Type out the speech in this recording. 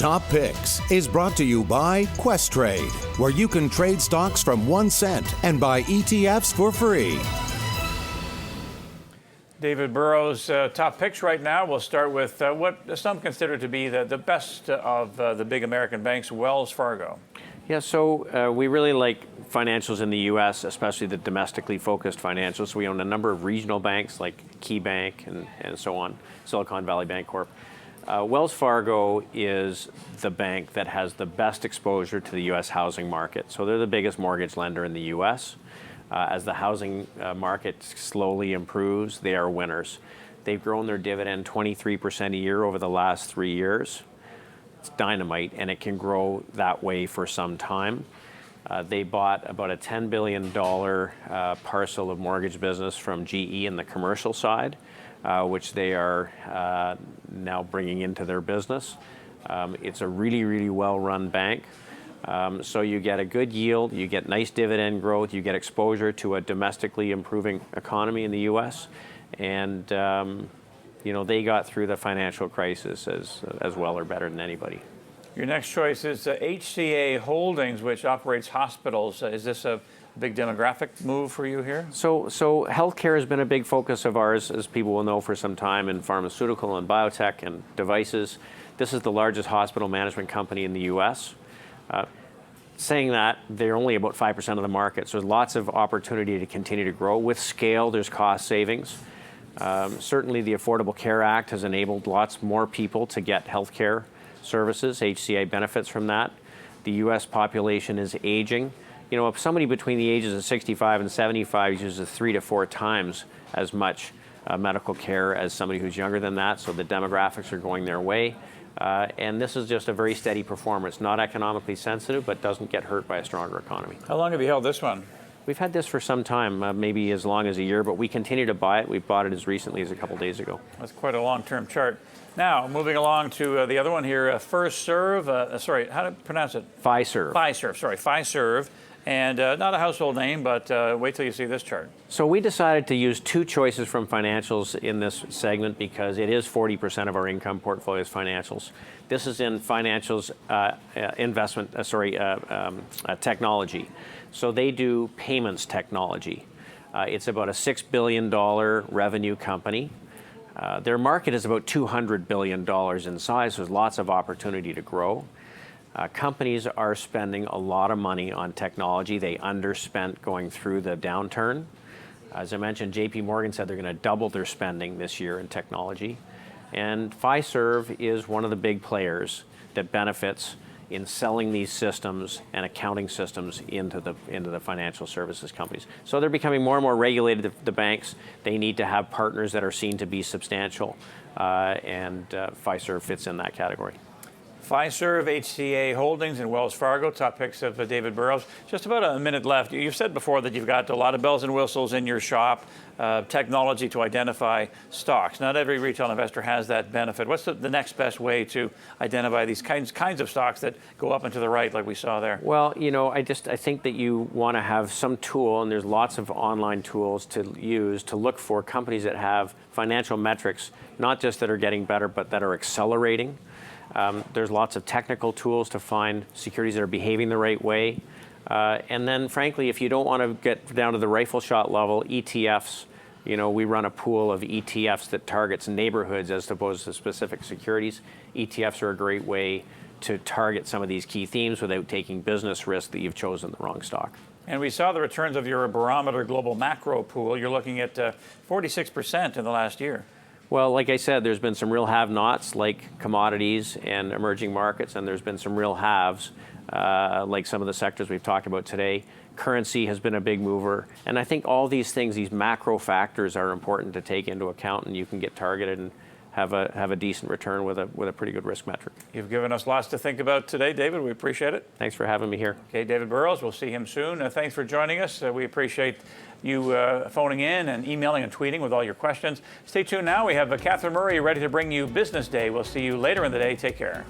Top Picks is brought to you by Questrade, where you can trade stocks from 1 cent and buy ETFs for free. David Burrows, top picks right now. We'll start with what some consider to be the best of the big American banks, Wells Fargo. Yeah, so we really like financials in the U.S., especially the domestically focused financials. We own a number of regional banks like KeyBank and so on, Silicon Valley Bank Corp. Wells Fargo is the bank that has the best exposure to the U.S. housing market. So they're the biggest mortgage lender in the U.S. As the housing market slowly improves, they are winners. They've grown their dividend 23% a year over the last 3 years. It's dynamite, and it can grow that way for some time. They bought about a $10 billion parcel of mortgage business from GE in the commercial side, which they are now bringing into their business. It's a really, really well-run bank. So you get a good yield, you get nice dividend growth, you get exposure to a domestically improving economy in the U.S., and they got through the financial crisis as well or better than anybody. Your next choice is HCA Holdings, which operates hospitals. Is this a big demographic move for you here? So healthcare has been a big focus of ours, as people will know, for some time, in pharmaceutical and biotech and devices. This is the largest hospital management company in the U.S. Saying that, they're only about 5% of the market, so there's lots of opportunity to continue to grow. With scale, there's cost savings. Certainly, the Affordable Care Act has enabled lots more people to get health care services. HCA benefits from that. The U.S. population is aging. If somebody between the ages of 65 and 75 uses 3 to 4 times as much medical care as somebody who's younger than that, so the demographics are going their way. And this is just a very steady performer. It's not economically sensitive, but doesn't get hurt by a stronger economy. How long have you held this one? We've had this for some time, maybe as long as a year, but we continue to buy it. We bought it as recently as a couple days ago. That's quite a long-term chart. Now, moving along to the other one here, Fiserv, how to pronounce it? Fiserv. Fiserv. And not a household name, but wait till you see this chart. So we decided to use two choices from financials in this segment because it is 40% of our income portfolio is financials. This is in financials technology. So they do payments technology. It's about a $6 billion revenue company. Their market is about $200 billion in size, so there's lots of opportunity to grow. Companies are spending a lot of money on technology. They underspent going through the downturn. As I mentioned, JP Morgan said they're going to double their spending this year in technology. And Fiserv is one of the big players that benefits in selling these systems and accounting systems into the financial services companies. So they're becoming more and more regulated, the banks. They need to have partners that are seen to be substantial, and Fiserv fits in that category. Fiserv, HCA Holdings, and Wells Fargo, top picks of David Burrows. Just about a minute left. You've said before that you've got a lot of bells and whistles in your shop, technology to identify stocks. Not every retail investor has that benefit. What's the next best way to identify these kinds of stocks that go up and to the right like we saw there? Well, I think that you want to have some tool, and there's lots of online tools to use to look for companies that have financial metrics, not just that are getting better, but that are accelerating. There's lots of technical tools to find securities that are behaving the right way. And then, frankly, if you don't want to get down to the rifle shot level, ETFs, we run a pool of ETFs that targets neighborhoods as opposed to specific securities. ETFs are a great way to target some of these key themes without taking business risk that you've chosen the wrong stock. And we saw the returns of your Barometer Global Macro Pool. You're looking at 46% in the last year. Well, like I said, there's been some real have-nots like commodities and emerging markets, and there's been some real haves like some of the sectors we've talked about today. Currency has been a big mover. And I think all these things, these macro factors are important to take into account, and you can get targeted and have a decent return with a pretty good risk metric. You've given us lots to think about today, David. We appreciate it. Thanks for having me here. Okay, David Burrows, we'll see him soon. Thanks for joining us. We appreciate you phoning in and emailing and tweeting with all your questions. Stay tuned now. We have Catherine Murray ready to bring you Business Day. We'll see you later in the day. Take care.